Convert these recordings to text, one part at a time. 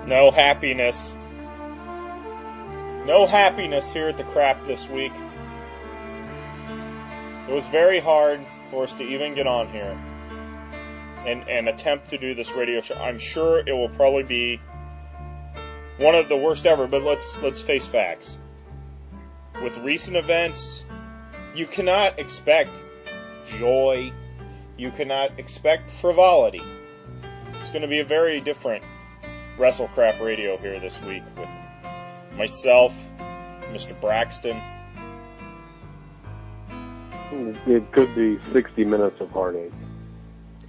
No happiness. No happiness here at the crap this week. It was very hard for us to even get on here and attempt to do this radio show. I'm sure it will probably be one of the worst ever, but let's face facts. With recent events, you cannot expect joy. You cannot expect frivolity. It's going to be a very different Wrestle Crap Radio here this week with myself, Mr. Braxton. It could be 60 minutes of heartache.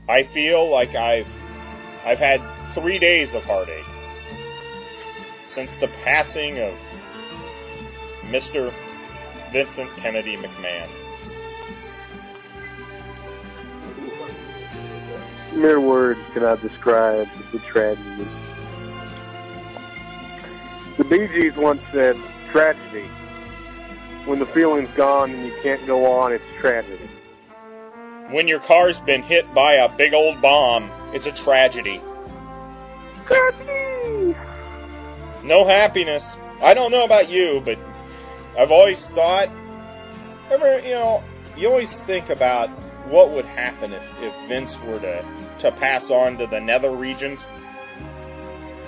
I feel like I've had 3 days of heartache since the passing of Mr. Vincent Kennedy McMahon. Mere words cannot describe the tragedy. The Bee Gees once said, tragedy. When the feeling's gone and you can't go on, it's tragedy. When your car's been hit by a big old bomb, it's a tragedy. Tragedy! No happiness. I don't know about you, but I've always thought, you always think about what would happen if Vince were to pass on to the nether regions.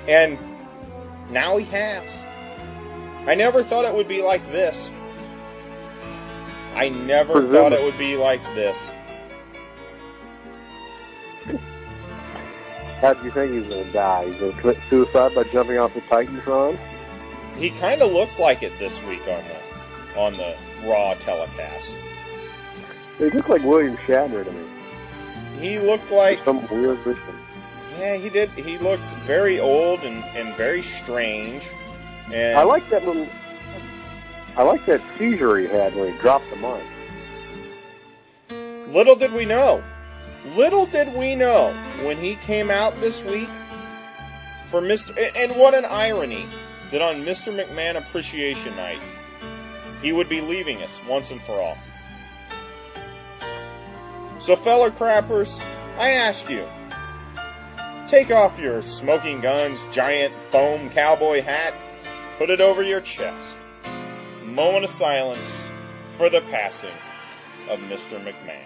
And now he has. I never thought it would be like this. I never thought it would be like this. How do you think he's going to die? He's going to commit suicide by jumping off the Titantron? He kind of looked like it this week on the Raw telecast. He looked like William Shatner to me. He looked like some weird vision. Yeah, he did. He looked very old and very strange. And I like that seizure he had when he dropped the mic. Little did we know when he came out this week for Mr. And what an irony that on Mr. McMahon Appreciation Night, he would be leaving us once and for all. So, fellow crappers, I ask you, take off your smoking guns, giant foam cowboy hat, put it over your chest. Moment of silence for the passing of Mr. McMahon.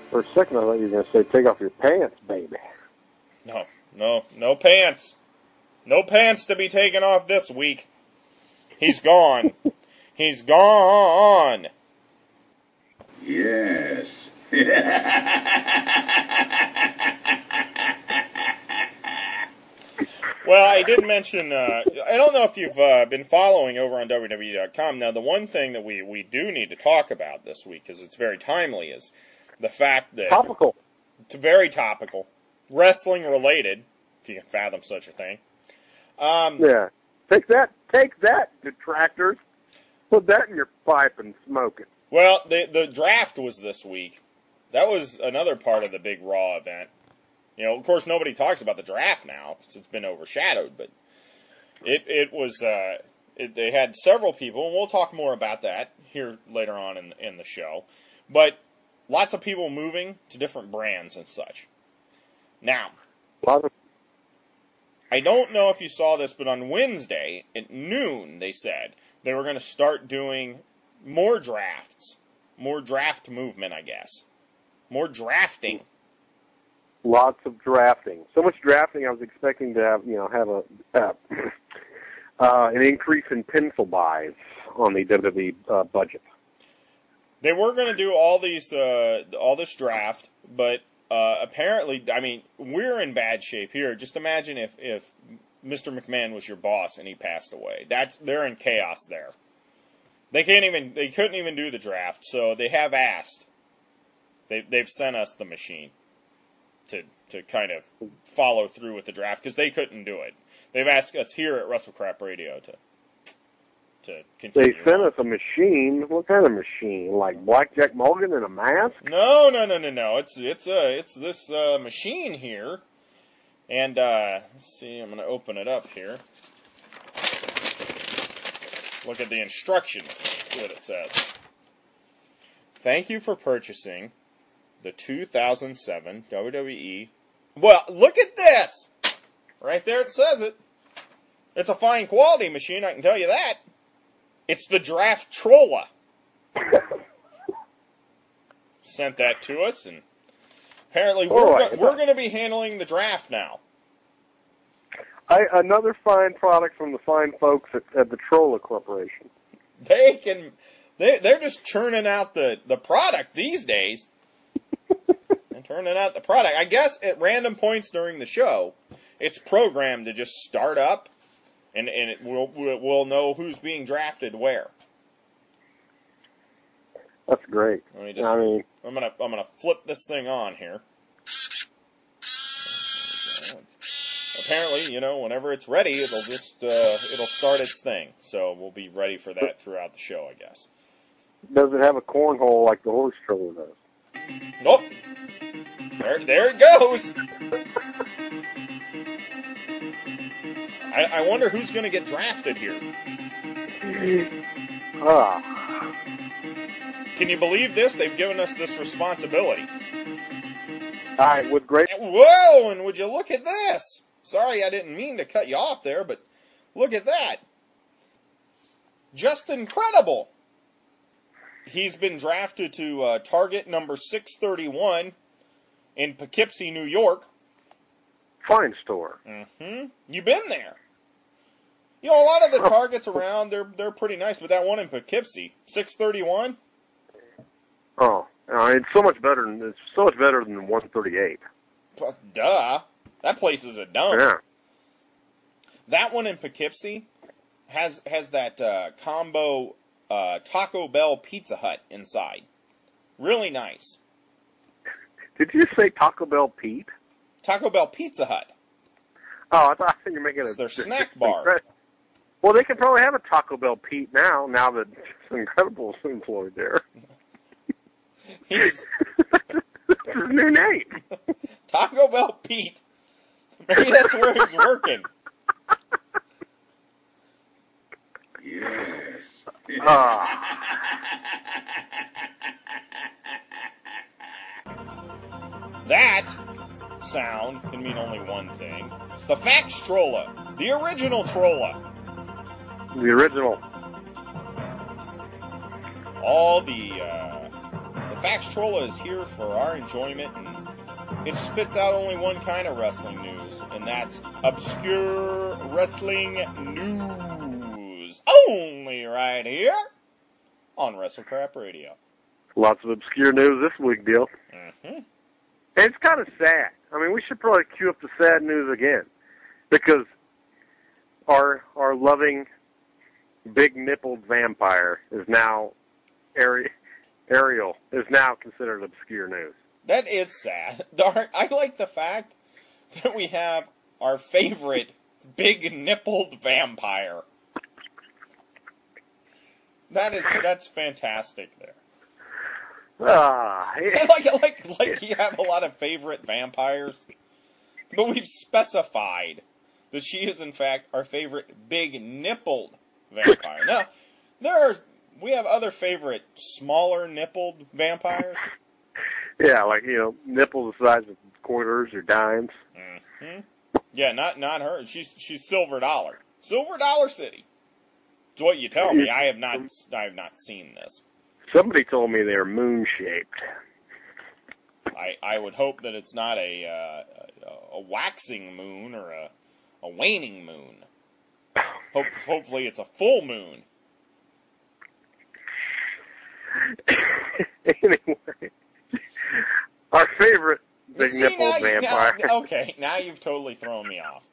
For a second, I thought you were going to say, take off your pants, baby. No pants. No pants to be taken off this week. He's gone. He's gone. Yes. Well, I did mention, I don't know if you've been following over on WWE.com. Now, the one thing that we do need to talk about this week, because it's very timely, is the fact that... Topical. It's very topical. Wrestling related, if you can fathom such a thing. Yeah. Take that, detractors. Put that in your pipe and smoke it. Well, the draft was this week. That was another part of the big Raw event. You know, of course, nobody talks about the draft now, because it's been overshadowed, but it was, they had several people, and we'll talk more about that here later on in the show, but lots of people moving to different brands and such. Now, I don't know if you saw this, but on Wednesday at noon, they said they were going to start doing more drafts, more draft movement, I guess, more drafting. Lots of drafting. So much drafting, I was expecting to have an increase in pencil buys on the WWE budget. They were going to do all this draft, but apparently, I mean, we're in bad shape here. Just imagine if Mr. McMahon was your boss and he passed away. They're in chaos there. They couldn't even do the draft, so they have asked. They've sent us the machine to kind of follow through with the draft, because they couldn't do it. They've asked us here at WrestleCrap Radio to to continue. They sent us a machine. What kind of machine? Like Blackjack Mulligan in a mask? No. It's this machine here. And, let's see, I'm going to open it up here. Look at the instructions. See what it says. Thank you for purchasing the 2007 WWE. Well, look at this! Right there it says it. It's a fine quality machine, I can tell you that. It's the Draftrolla. Sent that to us, and apparently we're going to be handling the draft now. Another fine product from the fine folks at the Trolla Corporation. They're just churning out the product these days. They're turning out the product. I guess at random points during the show, it's programmed to just start up, and we'll know who's being drafted where. That's great. I'm gonna flip this thing on here. Apparently, whenever it's ready, it'll just it'll start its thing. So we'll be ready for that throughout the show, I guess. Does it have a cornhole like the horse troller does? Nope. There it goes. I wonder who's going to get drafted here. Can you believe this? They've given us this responsibility. With great. Whoa! And would you look at this? Sorry, I didn't mean to cut you off there, but look at that. Just incredible. He's been drafted to target number 631 in Poughkeepsie, New York. Fine store. Mm-hmm. You've been there. A lot of the targets around, they're pretty nice, but that one in Poughkeepsie, 631. Oh, it's so much better than 138. Duh. That place is a dump. Yeah. That one in Poughkeepsie has that combo Taco Bell Pizza Hut inside. Really nice. Did you say Taco Bell Pete? Taco Bell Pizza Hut. Oh, I thought you were making it's their snack bar. Well, they can probably have a Taco Bell Pete now that Incredible's employed there. He's his new name. Taco Bell Pete. Maybe that's where he's working. Yes. That sound can mean only one thing. It's the Faxtrolla. The original Trolla. The original. All the Faxtrolla is here for our enjoyment, and it spits out only one kind of wrestling news, and that's obscure wrestling news. Only right here on WrestleCrap Radio. Lots of obscure news this week, Bill. Mm-hmm. And it's kind of sad. I mean, we should probably cue up the sad news again, because our loving big-nippled vampire is now Ariel is now considered obscure news. That is sad. I like the fact that we have our favorite big-nippled vampire. That's fantastic there. Yeah. like you have a lot of favorite vampires, but we've specified that she is in fact our favorite big-nippled vampire. Now, we have other favorite smaller nippled vampires. Yeah, like, nipples the size of quarters or dimes. Mm-hmm. Yeah, not her. She's Silver Dollar. Silver Dollar City. It's what you tell me. I have not seen this. Somebody told me they're moon-shaped. I would hope that it's not a waxing moon or a waning moon. Hopefully it's a full moon. Anyway, our favorite big-nippled vampire. Now you've totally thrown me off.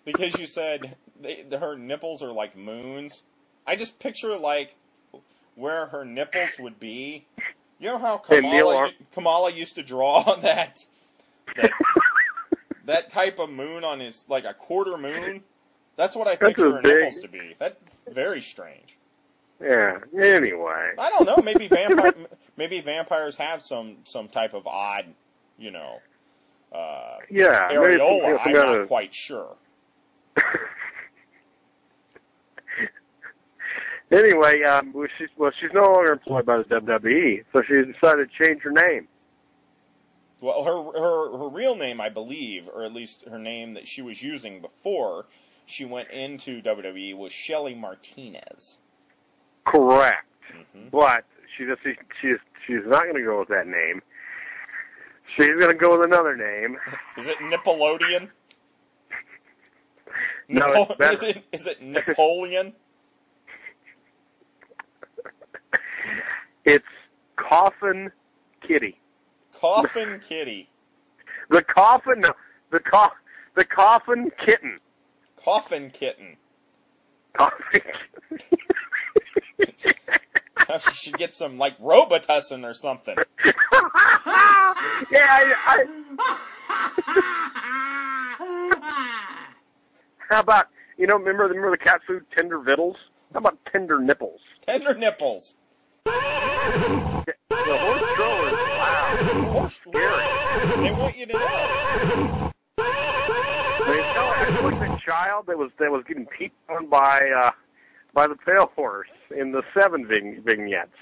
Because you said her nipples are like moons. I just picture, like, where her nipples would be. You know how Kamala used to draw that type of moon on his, like a quarter moon? That's what I picture her nipples to be. That's very strange. Yeah. Anyway. I don't know. Maybe vampires have some type of odd, you know, Yeah. areola. I'm not quite sure. Anyway, she's no longer employed by the WWE, so she decided to change her name. Well, her real name, I believe, or at least her name that she was using before she went into WWE, was Shelly Martinez. Correct. Mm-hmm. But she's not going to go with that name. She's going to go with another name. Is it Nickelodeon? No, it's better. Is it Napoleon? It's Coffin Kitty. Coffin Kitty. The Coffin Kitten. Coffin Kitten. Coffin Kitten. She should get some, like, Robitussin or something. Yeah, How about, remember the cat food Tender Vittles? How about Tender Nipples? Tender Nipples. The horse stroller is loud. Horse scary. They want you to know. I looked at a child that was getting peed on by the pale horse in the 7 vignettes.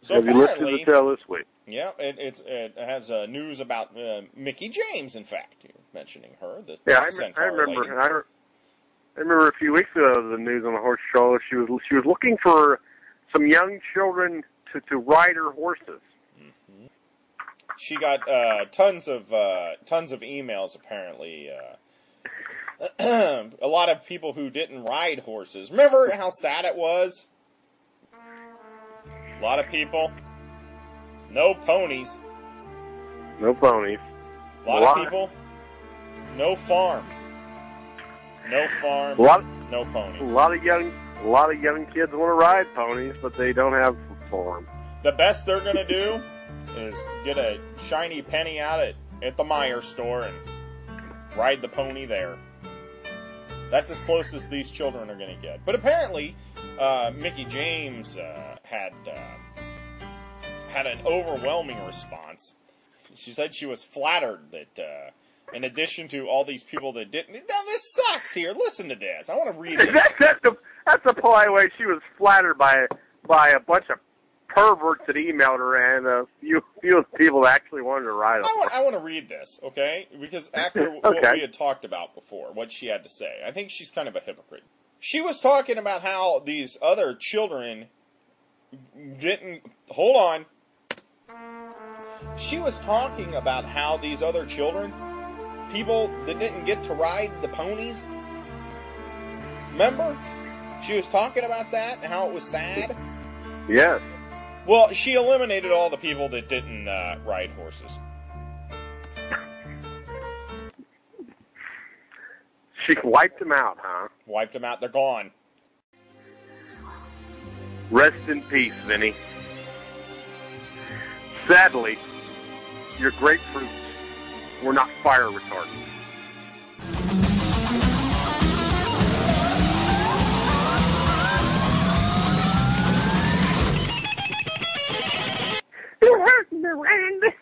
So have you listened to the tale this week? Yeah, it has news about Mickie James. In fact, you're mentioning her. I remember a few weeks ago the news on the horse stroller. She was looking for some young children to ride her horses. Mm-hmm. She got tons of emails. Apparently, a lot of people who didn't ride horses. Remember how sad it was? A lot of people. No ponies. No ponies. A lot of people. No farm. No farm. No ponies. A lot of young kids want to ride ponies, but they don't have a farm. The best they're gonna do is get a shiny penny out at the Meijer store and ride the pony there. That's as close as these children are gonna get. But apparently, Mickie James had an overwhelming response. She said she was flattered that, in addition to all these people that didn't... Now, this sucks here. Listen to this. I want to read this. That's a polite way. She was flattered by a bunch of perverts that emailed her and a few people that actually wanted to ride them. I want to read this, okay? Because after what we had talked about before, what she had to say, I think she's kind of a hypocrite. She was talking about how these other children didn't... Hold on. She was talking about how these other children, people that didn't get to ride the ponies, remember? She was talking about that and how it was sad. Yes. Well, she eliminated all the people that didn't ride horses. She wiped them out, huh? Wiped them out. They're gone. Rest in peace, Vinny. Sadly, your grapefruits were not fire retardant. It hurt me, Randy.